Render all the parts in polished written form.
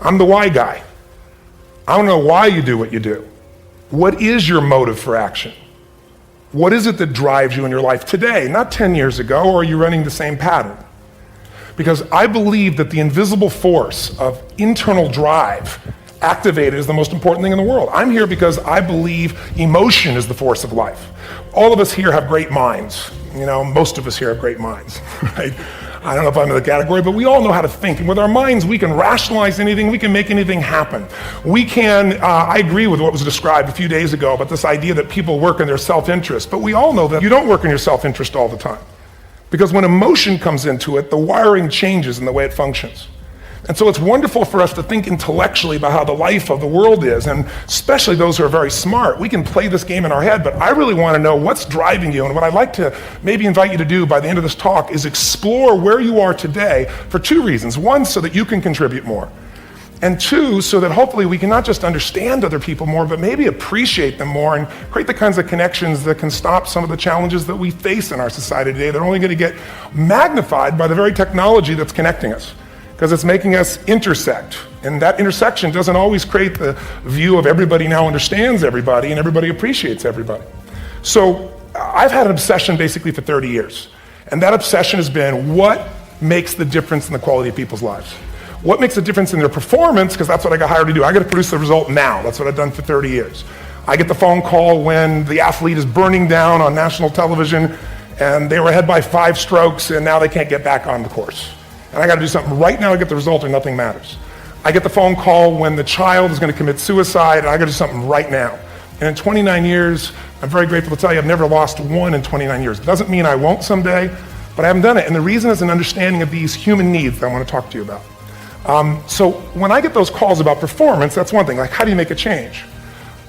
I'm the why guy. I don't know why you do what you do. What is your motive for action? What is it that drives you in your life today, not 10 years ago, or are you running the same pattern? Because I believe that the invisible force of internal drive activated is the most important thing in the world. I'm here because I believe emotion is the force of life. All of us here have great minds. Most of us here have great minds, right? I don't know if I'm in the category, but we all know how to think. And with our minds, we can rationalize anything, we can make anything happen. I agree with what was described a few days ago about this idea that people work in their self-interest, but we all know that you don't work in your self-interest all the time. Because when emotion comes into it, the wiring changes in the way it functions. And so it's wonderful for us to think intellectually about how the life of the world is, and especially those who are very smart. We can play this game in our head, but I really want to know what's driving you. And what I'd like to maybe invite you to do by the end of this talk is explore where you are today for two reasons. One, so that you can contribute more. And two, so that hopefully we can not just understand other people more, but maybe appreciate them more and create the kinds of connections that can stop some of the challenges that we face in our society today. They're only going to get magnified by the very technology that's connecting us, because it's making us intersect. And that intersection doesn't always create the view of everybody now understands everybody and everybody appreciates everybody. So I've had an obsession basically for 30 years. And that obsession has been what makes the difference in the quality of people's lives? What makes a difference in their performance? Because that's what I got hired to do. I got to produce the result now. That's what I've done for 30 years. I get the phone call when the athlete is burning down on national television and they were ahead by 5 strokes and now they can't get back on the course. And I got to do something right now to get the result or nothing matters. I get the phone call when the child is going to commit suicide and I got to do something right now. And in 29 years, I'm very grateful to tell you I've never lost one in 29 years. It doesn't mean I won't someday, but I haven't done it. And the reason is an understanding of these human needs that I want to talk to you about. So when I get those calls about performance, that's one thing, like how do you make a change?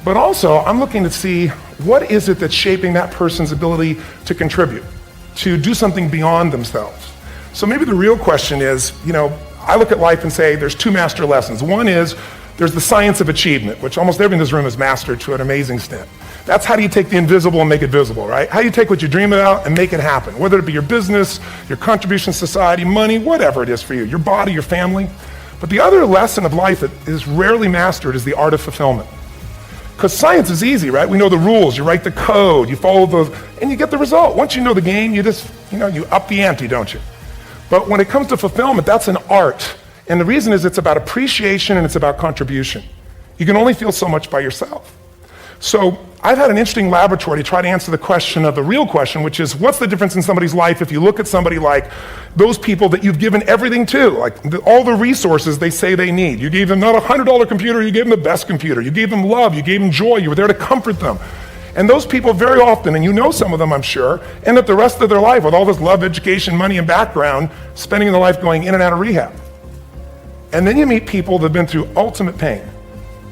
But also, I'm looking to see what is it that's shaping that person's ability to contribute, to do something beyond themselves. So maybe the real question is, I look at life and say there's 2 master lessons. One is there's the science of achievement, which almost everyone in this room has mastered to an amazing extent. That's how do you take the invisible and make it visible, right? How do you take what you dream about and make it happen, whether it be your business, your contribution to society, money, whatever it is for you, your body, your family. But the other lesson of life that is rarely mastered is the art of fulfillment. Because science is easy, right? We know the rules, you write the code, you follow those, and you get the result. Once you know the game, you just, you up the ante, don't you? But when it comes to fulfillment, that's an art. And the reason is it's about appreciation and it's about contribution. You can only feel so much by yourself. So I've had an interesting laboratory to try to answer the question of the real question, which is what's the difference in somebody's life if you look at somebody like those people that you've given everything to, like all the resources they say they need. You gave them not a $100 computer, you gave them the best computer. You gave them love, you gave them joy, you were there to comfort them. And those people very often, and you know some of them I'm sure, end up the rest of their life with all this love, education, money, and background, spending their life going in and out of rehab. And then you meet people that have been through ultimate pain,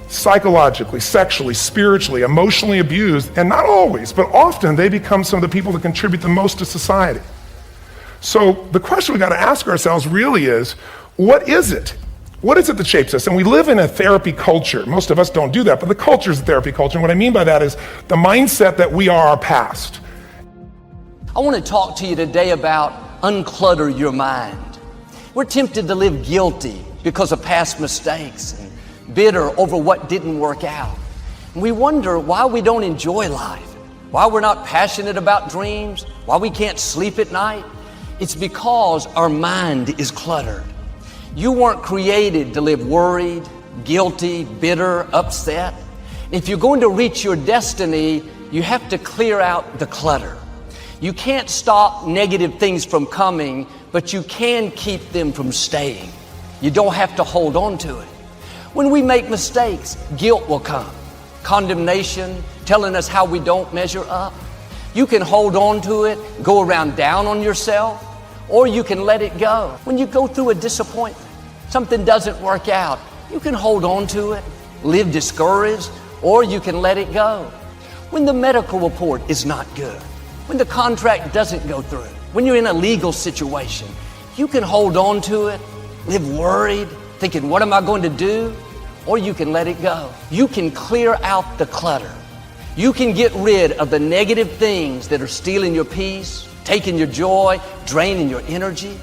psychologically, sexually, spiritually, emotionally abused, and not always, but often they become some of the people that contribute the most to society. So the question we got to ask ourselves really is, what is it? What is it that shapes us? And we live in a therapy culture. Most of us don't do that, but the culture is a therapy culture. And what I mean by that is the mindset that we are our past. I want to talk to you today about unclutter your mind. We're tempted to live guilty because of past mistakes and bitter over what didn't work out. And we wonder why we don't enjoy life, why we're not passionate about dreams, why we can't sleep at night. It's because our mind is cluttered. You weren't created to live worried, guilty, bitter, upset. If you're going to reach your destiny, you have to clear out the clutter. You can't stop negative things from coming, but you can keep them from staying. You don't have to hold on to it. When we make mistakes, guilt will come. Condemnation, telling us how we don't measure up. You can hold on to it, go around down on yourself, or you can let it go. When you go through a disappointment, something doesn't work out, you can hold on to it, live discouraged, or you can let it go. When the medical report is not good, when the contract doesn't go through, when you're in a legal situation, you can hold on to it, live worried, thinking, what am I going to do? Or you can let it go. You can clear out the clutter. You can get rid of the negative things that are stealing your peace, taking your joy, draining your energy.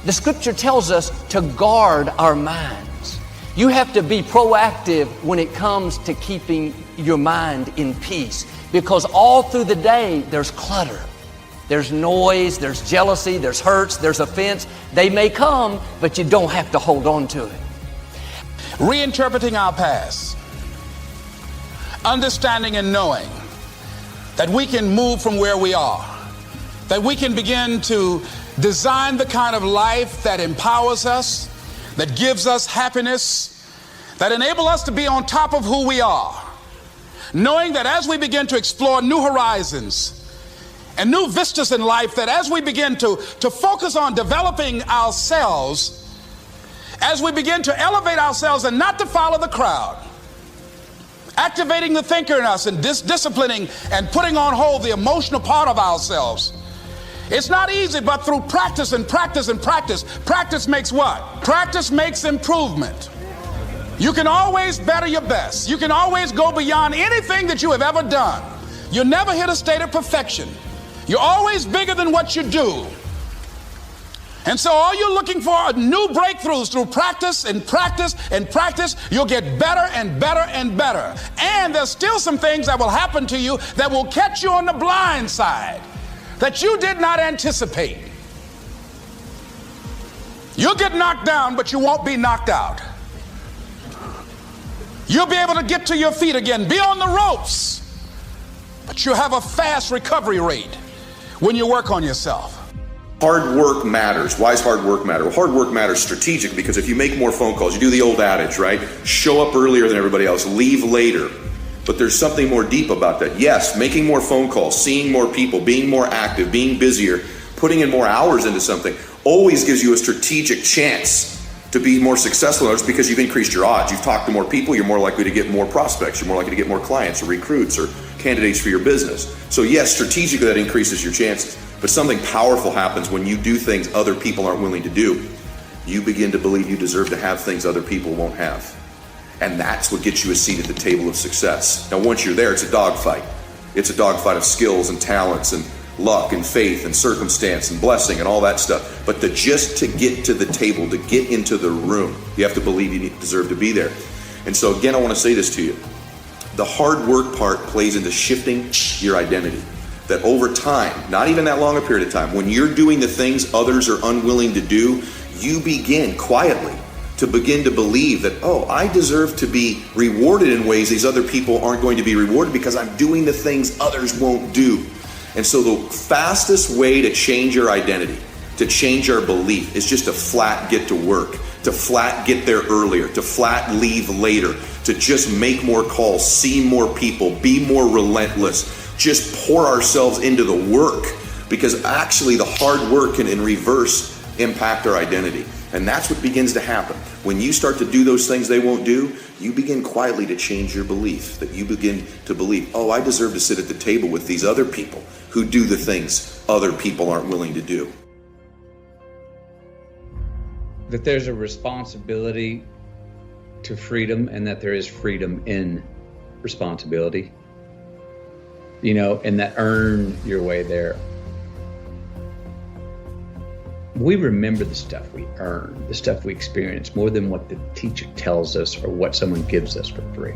The scripture tells us to guard our minds. You have to be proactive when it comes to keeping your mind in peace, because all through the day there's clutter. There's noise, there's jealousy, there's hurts, there's offense. They may come, but you don't have to hold on to it. Reinterpreting our past, understanding and knowing that we can move from where we are, that we can begin to design the kind of life that empowers us, that gives us happiness, that enable us to be on top of who we are, knowing that as we begin to explore new horizons and new vistas in life, that as we begin to focus on developing ourselves, as we begin to elevate ourselves and not to follow the crowd, activating the thinker in us and disciplining and putting on hold the emotional part of ourselves. It's not easy, but through practice and practice and practice. Practice makes what? Practice makes improvement. You can always better your best. You can always go beyond anything that you have ever done. You'll never hit a state of perfection. You're always bigger than what you do. And so all you're looking for are new breakthroughs through practice and practice and practice. You'll get better and better and better. And there's still some things that will happen to you that will catch you on the blind side that you did not anticipate. You'll get knocked down, but you won't be knocked out. You'll be able to get to your feet again, be on the ropes, but you'll have a fast recovery rate when you work on yourself. Hard work matters. Why does hard work matter? Well, hard work matters strategic because if you make more phone calls, you do the old adage, right? Show up earlier than everybody else, leave later. But there's something more deep about that. Yes, making more phone calls, seeing more people, being more active, being busier, putting in more hours into something always gives you a strategic chance to be more successful in others because you've increased your odds. You've talked to more people, you're more likely to get more prospects, you're more likely to get more clients or recruits or candidates for your business. So yes, strategically that increases your chances. But something powerful happens when you do things other people aren't willing to do. You begin to believe you deserve to have things other people won't have. And that's what gets you a seat at the table of success. Now, once you're there, it's a dogfight. It's a dogfight of skills and talents and luck and faith and circumstance and blessing and all that stuff. But just to get to the table, to get into the room, you have to believe you deserve to be there. And so again, I want to say this to you. The hard work part plays into shifting your identity. That over time, not even that long a period of time, when you're doing the things others are unwilling to do, you begin quietly to begin to believe that, oh, I deserve to be rewarded in ways these other people aren't going to be rewarded because I'm doing the things others won't do. And so the fastest way to change your identity, to change our belief, is just to flat get to work, to flat get there earlier, to flat leave later, to just make more calls, see more people, be more relentless, just pour ourselves into the work, because actually the hard work can in reverse impact our identity. And that's what begins to happen. When you start to do those things they won't do, you begin quietly to change your belief, that you begin to believe, oh, I deserve to sit at the table with these other people who do the things other people aren't willing to do. That there's a responsibility to freedom and that there is freedom in responsibility. You know, and that earn your way there. We remember the stuff we earn, the stuff we experience, more than what the teacher tells us or what someone gives us for free.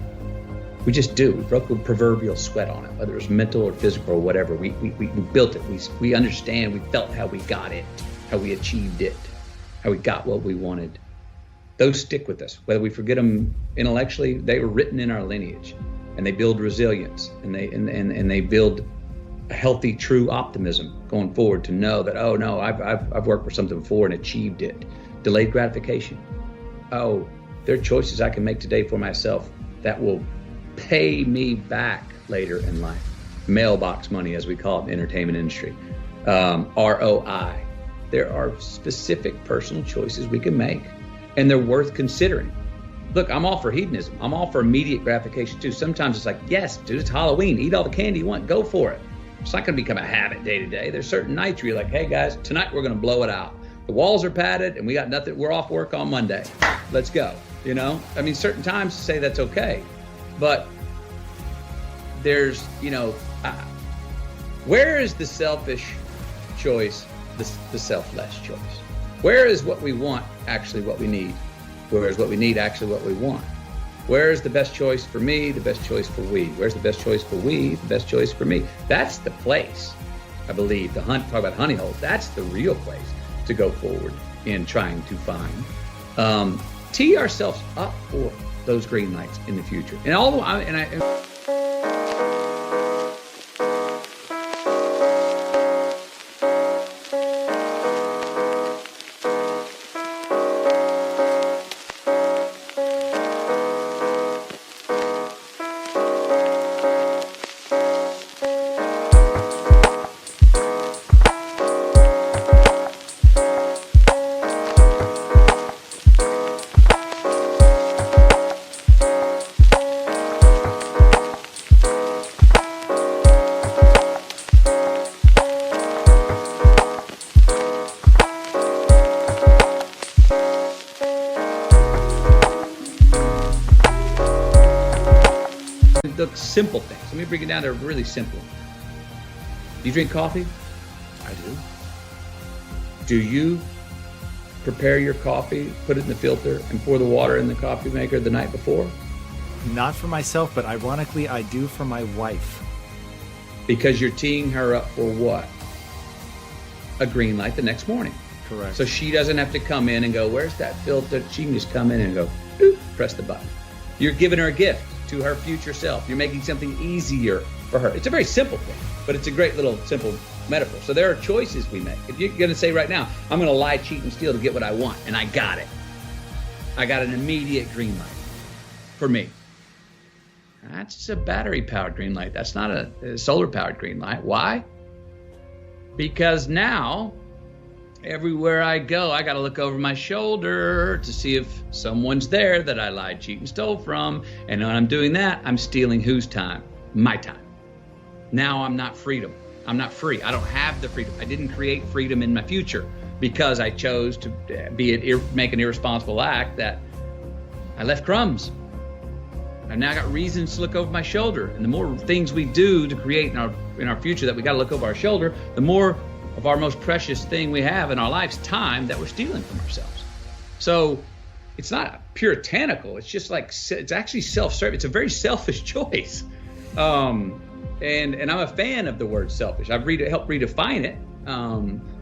We just do. We broke the proverbial sweat on it, whether it was mental or physical or whatever. We built it. We understand. We felt how we got it, how we achieved it, how we got what we wanted. Those stick with us. Whether we forget them intellectually, they were written in our lineage, and they build resilience, and they build a healthy, true optimism going forward to know that, oh no, I've worked for something before and achieved it. Delayed gratification. Oh, there are choices I can make today for myself that will pay me back later in life. Mailbox money, as we call it in the entertainment industry. ROI. There are specific personal choices we can make, and they're worth considering. Look, I'm all for hedonism. I'm all for immediate gratification too. Sometimes it's like, yes, dude, it's Halloween. Eat all the candy you want. Go for it. It's not going to become a habit day to day. There's certain nights where you're like, hey guys, tonight we're going to blow it out. The walls are padded and we got nothing. We're off work on Monday. Let's go. You know, I mean, certain times to say that's okay, but there's, you know, where is the selfish choice, the selfless choice? Where is what we want actually what we need? Where is what we need actually what we want? Where is the best choice for me, the best choice for we? Where's the best choice for we, the best choice for me? That's the place, I believe. Talk about honey holes. That's the real place to go forward in trying to find. Tee ourselves up for those green lights in the future. And although the simple things. Let me break it down to really simple. You drink coffee? I do. Do you prepare your coffee, put it in the filter, and pour the water in the coffee maker the night before? Not for myself, but ironically, I do for my wife. Because you're teeing her up for what? A green light the next morning. Correct. So she doesn't have to come in and go, where's that filter? She can just come in and go, doop, press the button. You're giving her a gift to her future self. You're making something easier for her. It's a very simple thing, but it's a great little simple metaphor. So there are choices we make. If you're going to say right now, I'm going to lie, cheat, and steal to get what I want, and I got it. I got an immediate green light for me. That's a battery-powered green light. That's not a solar-powered green light. Why? Because now, everywhere I go, I got to look over my shoulder to see if someone's there that I lied, cheat, and stole from. And when I'm doing that, I'm stealing whose time? My time. Now I'm not freedom. I'm not free. I don't have the freedom. I didn't create freedom in my future because I chose to make an irresponsible act that I left crumbs. I've now got reasons to look over my shoulder. And the more things we do to create in our future that we got to look over our shoulder, the more of our most precious thing we have in our lives, time, that we're stealing from ourselves. So it's not puritanical. It's just like, it's actually self-serving. It's a very selfish choice. And I'm a fan of the word selfish. I've helped redefine it.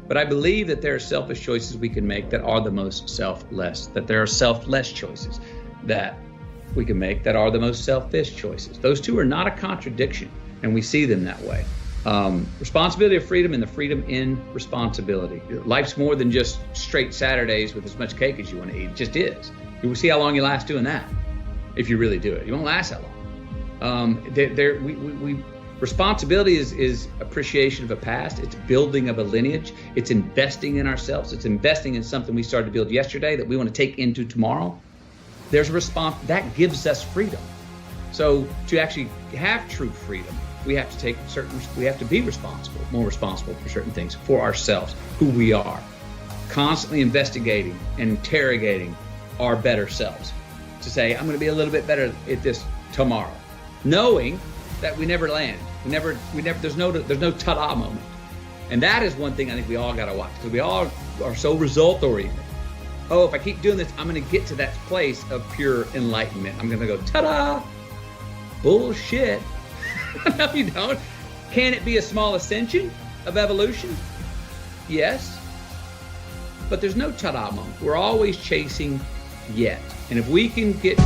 But I believe that there are selfish choices we can make that are the most selfless, that there are selfless choices that we can make that are the most selfish choices. Those two are not a contradiction, and we see them that way. Responsibility of freedom and the freedom in responsibility. Life's more than just straight Saturdays with as much cake as you want to eat. It just is. You will see how long you last doing that if you really do it. You won't last that long. Responsibility is appreciation of a past. It's building of a lineage. It's investing in ourselves. It's investing in something we started to build yesterday that we want to take into tomorrow. There's a response that gives us freedom. So to actually have true freedom, we have to be responsible, more responsible for certain things, for ourselves, who we are, constantly investigating and interrogating our better selves to say, I'm going to be a little bit better at this tomorrow, knowing that we never land. There's no ta-da moment. And that is one thing I think we all got to watch, because we all are so result oriented. Oh, if I keep doing this, I'm going to get to that place of pure enlightenment. I'm going to go, ta-da, bullshit. No, you don't. Can it be a small ascension of evolution? Yes. But there's no ta-da moment. We're always chasing yet. And if we can get...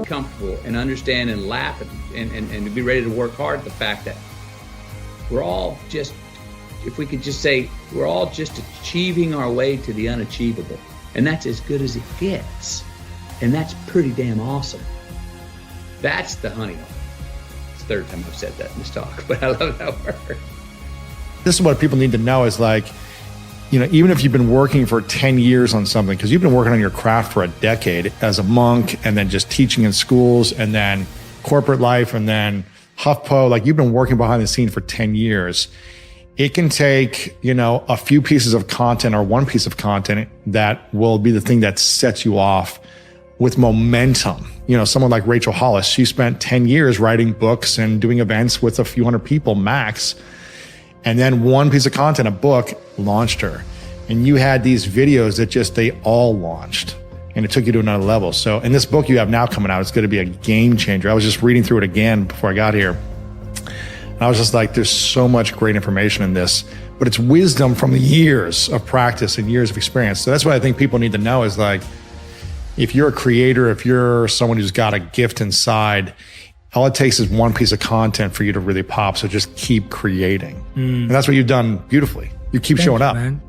comfortable and understand and laugh and to be ready to work hard at the fact that we're all just, if we could just say, we're all just achieving our way to the unachievable. And that's as good as it gets. And that's pretty damn awesome. That's the honey hole. It's the third time I've said that in this talk, but I love that word. This is what people need to know is like, you know, even if you've been working for 10 years on something, because you've been working on your craft for a decade as a monk and then just teaching in schools and then corporate life and then HuffPo, like you've been working behind the scene for 10 years. It can take, you know, a few pieces of content or one piece of content that will be the thing that sets you off with momentum. You know, someone like Rachel Hollis, she spent 10 years writing books and doing events with a few hundred people max. And then one piece of content, a book, launched her. And you had these videos that just, they all launched. And it took you to another level. So in this book you have now coming out, it's going to be a game changer. I was just reading through it again before I got here. And I was just like, there's so much great information in this, but it's wisdom from years of practice and years of experience. So that's what I think people need to know is like, if you're a creator, if you're someone who's got a gift inside, all it takes is one piece of content for you to really pop. So just keep creating. And that's what you've done beautifully. You keep showing up. Man.